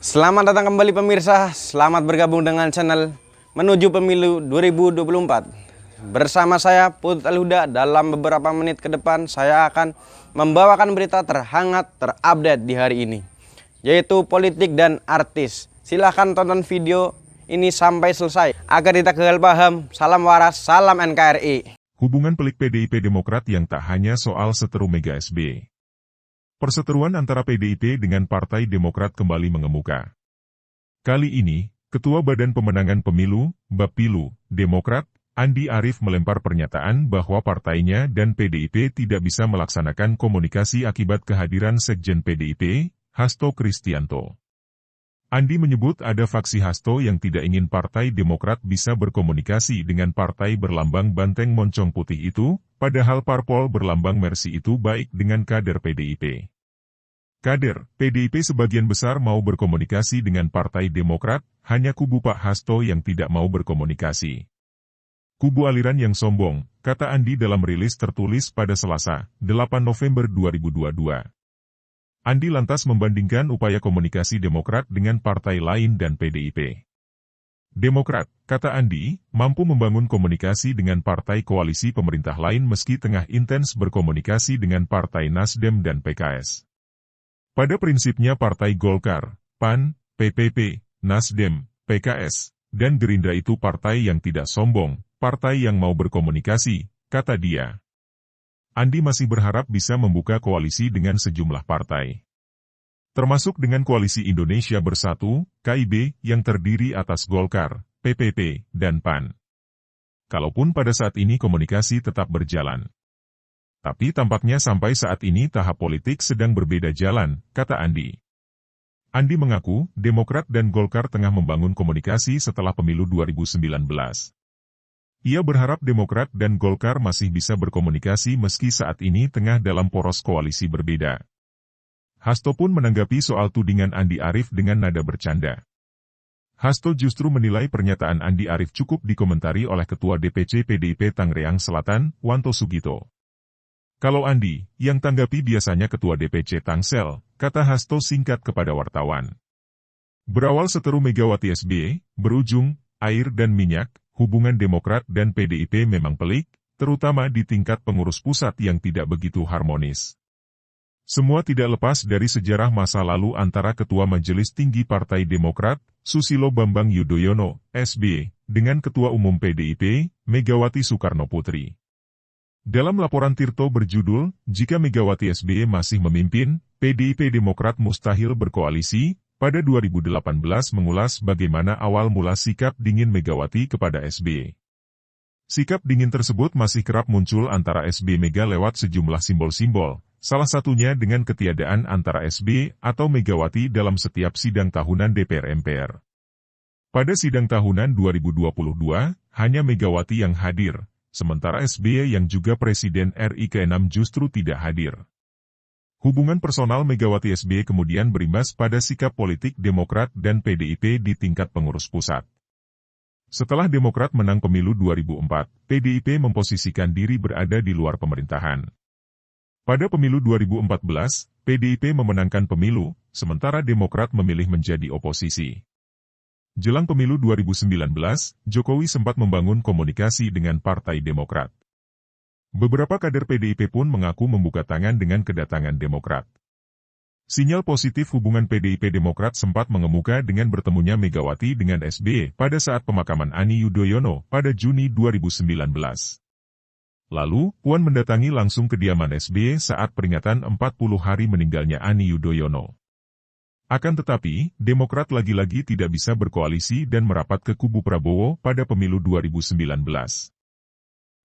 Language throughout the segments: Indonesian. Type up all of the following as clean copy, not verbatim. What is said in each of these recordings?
Selamat datang kembali pemirsa, selamat bergabung dengan channel Menuju Pemilu 2024. Bersama saya Putut Al-Huda, dalam beberapa menit ke depan saya akan membawakan berita terhangat terupdate di hari ini, yaitu politik dan artis. Silahkan tonton video ini sampai selesai agar kita gagal paham. Salam waras, salam NKRI. Hubungan pelik PDIP Demokrat yang tak hanya soal seteru Mega SB. Perseteruan antara PDIP dengan Partai Demokrat kembali mengemuka. Kali ini, Ketua Badan Pemenangan Pemilu, Bapilu, Demokrat, Andi Arief melempar pernyataan bahwa partainya dan PDIP tidak bisa melaksanakan komunikasi akibat kehadiran Sekjen PDIP, Hasto Kristianto. Andi menyebut ada faksi Hasto yang tidak ingin Partai Demokrat bisa berkomunikasi dengan partai berlambang banteng moncong putih itu, padahal parpol berlambang Mercy itu baik dengan kader PDIP. Kader PDIP sebagian besar mau berkomunikasi dengan Partai Demokrat, hanya kubu Pak Hasto yang tidak mau berkomunikasi. Kubu aliran yang sombong, kata Andi dalam rilis tertulis pada Selasa, 8 November 2022. Andi lantas membandingkan upaya komunikasi Demokrat dengan partai lain dan PDIP. Demokrat, kata Andi, mampu membangun komunikasi dengan partai koalisi pemerintah lain meski tengah intens berkomunikasi dengan Partai Nasdem dan PKS. Pada prinsipnya Partai Golkar, PAN, PPP, Nasdem, PKS, dan Gerindra itu partai yang tidak sombong, partai yang mau berkomunikasi, kata dia. Andi masih berharap bisa membuka koalisi dengan sejumlah partai, termasuk dengan Koalisi Indonesia Bersatu, KIB, yang terdiri atas Golkar, PPP, dan PAN. Kalaupun pada saat ini komunikasi tetap berjalan. Tapi tampaknya sampai saat ini tahap politik sedang berbeda jalan, kata Andi. Andi mengaku, Demokrat dan Golkar tengah membangun komunikasi setelah pemilu 2019. Ia berharap Demokrat dan Golkar masih bisa berkomunikasi meski saat ini tengah dalam poros koalisi berbeda. Hasto pun menanggapi soal tudingan Andi Arief dengan nada bercanda. Hasto justru menilai pernyataan Andi Arief cukup dikomentari oleh Ketua DPC PDIP Tangerang Selatan, Wanto Sugito. Kalau Andi, yang tanggapi biasanya Ketua DPC Tangsel, kata Hasto singkat kepada wartawan. Berawal seteru Megawati SBY, berujung, air dan minyak, hubungan Demokrat dan PDIP memang pelik, terutama di tingkat pengurus pusat yang tidak begitu harmonis. Semua tidak lepas dari sejarah masa lalu antara Ketua Majelis Tinggi Partai Demokrat, Susilo Bambang Yudhoyono, SBY, dengan Ketua Umum PDIP, Megawati Soekarno Putri. Dalam laporan Tirto berjudul, Jika Megawati SBY masih memimpin, PDIP Demokrat mustahil berkoalisi, pada 2018 mengulas bagaimana awal mula sikap dingin Megawati kepada SBY. Sikap dingin tersebut masih kerap muncul antara SBY Mega lewat sejumlah simbol-simbol, salah satunya dengan ketiadaan antara SBY atau Megawati dalam setiap sidang tahunan DPR MPR. Pada sidang tahunan 2022, hanya Megawati yang hadir. Sementara SBY yang juga Presiden RI ke-6 justru tidak hadir. Hubungan personal Megawati SBY kemudian berimbas pada sikap politik Demokrat dan PDIP di tingkat pengurus pusat. Setelah Demokrat menang pemilu 2004, PDIP memposisikan diri berada di luar pemerintahan. Pada pemilu 2014, PDIP memenangkan pemilu, sementara Demokrat memilih menjadi oposisi. Jelang pemilu 2019, Jokowi sempat membangun komunikasi dengan Partai Demokrat. Beberapa kader PDIP pun mengaku membuka tangan dengan kedatangan Demokrat. Sinyal positif hubungan PDIP Demokrat sempat mengemuka dengan bertemunya Megawati dengan SBY pada saat pemakaman Ani Yudhoyono pada Juni 2019. Lalu, Puan mendatangi langsung kediaman SBY saat peringatan 40 hari meninggalnya Ani Yudhoyono. Akan tetapi, Demokrat lagi-lagi tidak bisa berkoalisi dan merapat ke kubu Prabowo pada pemilu 2019.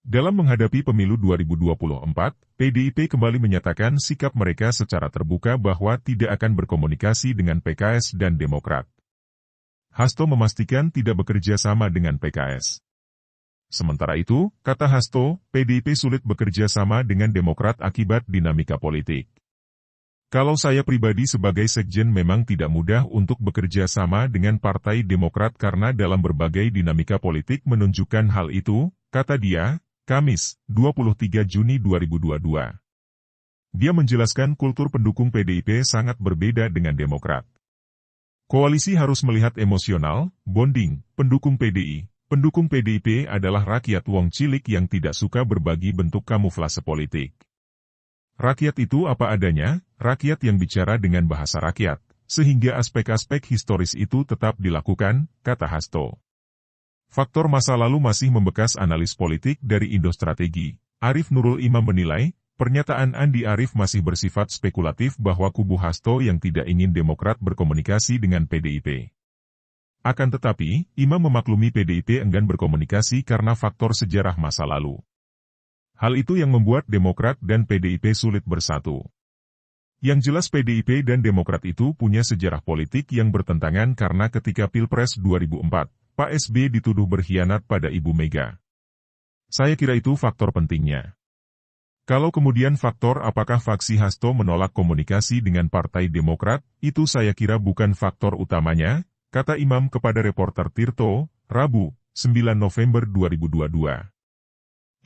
Dalam menghadapi pemilu 2024, PDIP kembali menyatakan sikap mereka secara terbuka bahwa tidak akan berkomunikasi dengan PKS dan Demokrat. Hasto memastikan tidak bekerja sama dengan PKS. Sementara itu, kata Hasto, PDIP sulit bekerja sama dengan Demokrat akibat dinamika politik. Kalau saya pribadi sebagai sekjen memang tidak mudah untuk bekerja sama dengan Partai Demokrat karena dalam berbagai dinamika politik menunjukkan hal itu, kata dia, Kamis, 23 Juni 2022. Dia menjelaskan kultur pendukung PDIP sangat berbeda dengan Demokrat. Koalisi harus melihat emosional, bonding, pendukung PDI. Pendukung PDIP adalah rakyat wong cilik yang tidak suka berbagi bentuk kamuflase politik. Rakyat itu apa adanya, rakyat yang bicara dengan bahasa rakyat, sehingga aspek-aspek historis itu tetap dilakukan, kata Hasto. Faktor masa lalu masih membekas analis politik dari Indostrategi. Arief Nurul Imam menilai, pernyataan Andi Arief masih bersifat spekulatif bahwa kubu Hasto yang tidak ingin Demokrat berkomunikasi dengan PDIP. Akan tetapi, Imam memaklumi PDIP enggan berkomunikasi karena faktor sejarah masa lalu. Hal itu yang membuat Demokrat dan PDIP sulit bersatu. Yang jelas PDIP dan Demokrat itu punya sejarah politik yang bertentangan karena ketika Pilpres 2004, Pak SB dituduh berkhianat pada Ibu Mega. Saya kira itu faktor pentingnya. Kalau kemudian faktor apakah faksi Hasto menolak komunikasi dengan Partai Demokrat, itu saya kira bukan faktor utamanya, kata Imam kepada reporter Tirto, Rabu, 9 November 2022.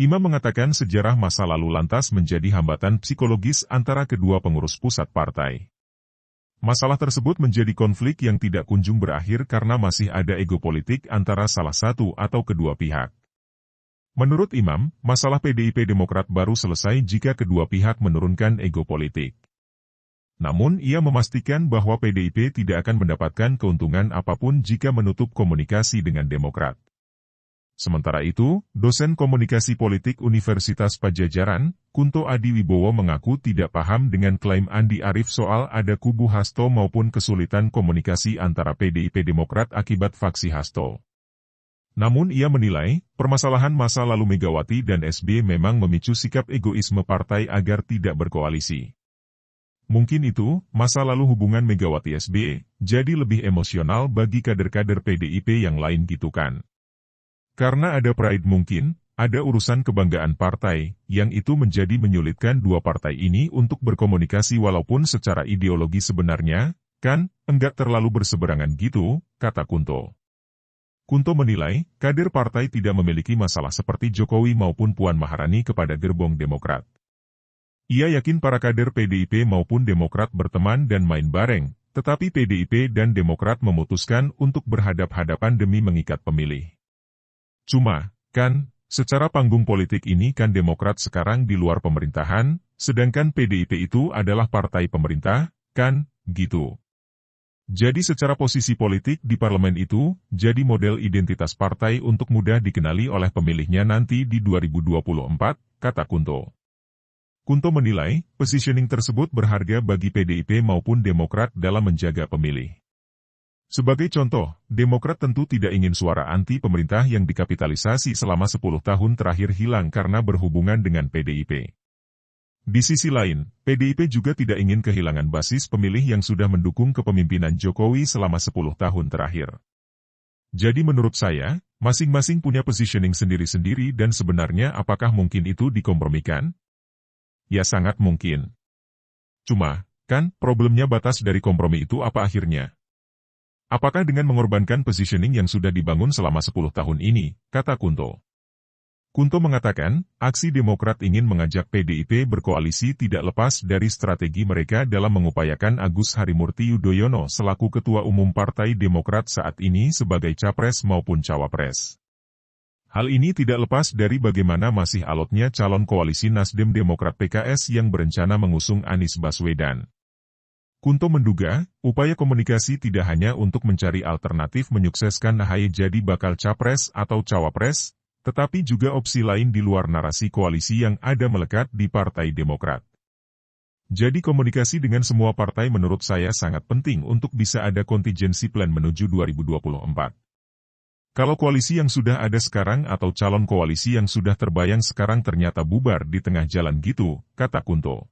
Imam mengatakan sejarah masa lalu lantas menjadi hambatan psikologis antara kedua pengurus pusat partai. Masalah tersebut menjadi konflik yang tidak kunjung berakhir karena masih ada ego politik antara salah satu atau kedua pihak. Menurut Imam, masalah PDIP Demokrat baru selesai jika kedua pihak menurunkan ego politik. Namun ia memastikan bahwa PDIP tidak akan mendapatkan keuntungan apapun jika menutup komunikasi dengan Demokrat. Sementara itu, dosen komunikasi politik Universitas Padjadjaran, Kunto Adi Wibowo mengaku tidak paham dengan klaim Andi Arief soal ada kubu Hasto maupun kesulitan komunikasi antara PDIP Demokrat akibat faksi Hasto. Namun ia menilai, permasalahan masa lalu Megawati dan SB memang memicu sikap egoisme partai agar tidak berkoalisi. Mungkin itu, masa lalu hubungan Megawati SB, jadi lebih emosional bagi kader-kader PDIP yang lain gitu kan. Karena ada pride mungkin, ada urusan kebanggaan partai, yang itu menjadi menyulitkan dua partai ini untuk berkomunikasi walaupun secara ideologi sebenarnya, kan, enggak terlalu berseberangan gitu, kata Kunto. Kunto menilai, kader partai tidak memiliki masalah seperti Jokowi maupun Puan Maharani kepada gerbong Demokrat. Ia yakin para kader PDIP maupun Demokrat berteman dan main bareng, tetapi PDIP dan Demokrat memutuskan untuk berhadap-hadapan demi mengikat pemilih. Cuma, kan, secara panggung politik ini kan Demokrat sekarang di luar pemerintahan, sedangkan PDIP itu adalah partai pemerintah, kan, gitu. Jadi secara posisi politik di parlemen itu, jadi model identitas partai untuk mudah dikenali oleh pemilihnya nanti di 2024, kata Kunto. Kunto menilai, positioning tersebut berharga bagi PDIP maupun Demokrat dalam menjaga pemilih. Sebagai contoh, Demokrat tentu tidak ingin suara anti pemerintah yang dikapitalisasi selama 10 tahun terakhir hilang karena berhubungan dengan PDIP. Di sisi lain, PDIP juga tidak ingin kehilangan basis pemilih yang sudah mendukung kepemimpinan Jokowi selama 10 tahun terakhir. Jadi menurut saya, masing-masing punya positioning sendiri-sendiri dan sebenarnya apakah mungkin itu dikompromikan? Ya sangat mungkin. Cuma, kan, problemnya batas dari kompromi itu apa akhirnya? Apakah dengan mengorbankan positioning yang sudah dibangun selama 10 tahun ini, kata Kunto. Kunto mengatakan, aksi Demokrat ingin mengajak PDIP berkoalisi tidak lepas dari strategi mereka dalam mengupayakan Agus Harimurti Yudhoyono selaku Ketua Umum Partai Demokrat saat ini sebagai Capres maupun Cawapres. Hal ini tidak lepas dari bagaimana masih alotnya calon koalisi Nasdem Demokrat PKS yang berencana mengusung Anies Baswedan. Kunto menduga, upaya komunikasi tidak hanya untuk mencari alternatif menyukseskan AHY jadi bakal Capres atau Cawapres, tetapi juga opsi lain di luar narasi koalisi yang ada melekat di Partai Demokrat. Jadi komunikasi dengan semua partai menurut saya sangat penting untuk bisa ada kontingensi plan menuju 2024. Kalau koalisi yang sudah ada sekarang atau calon koalisi yang sudah terbayang sekarang ternyata bubar di tengah jalan gitu, kata Kunto.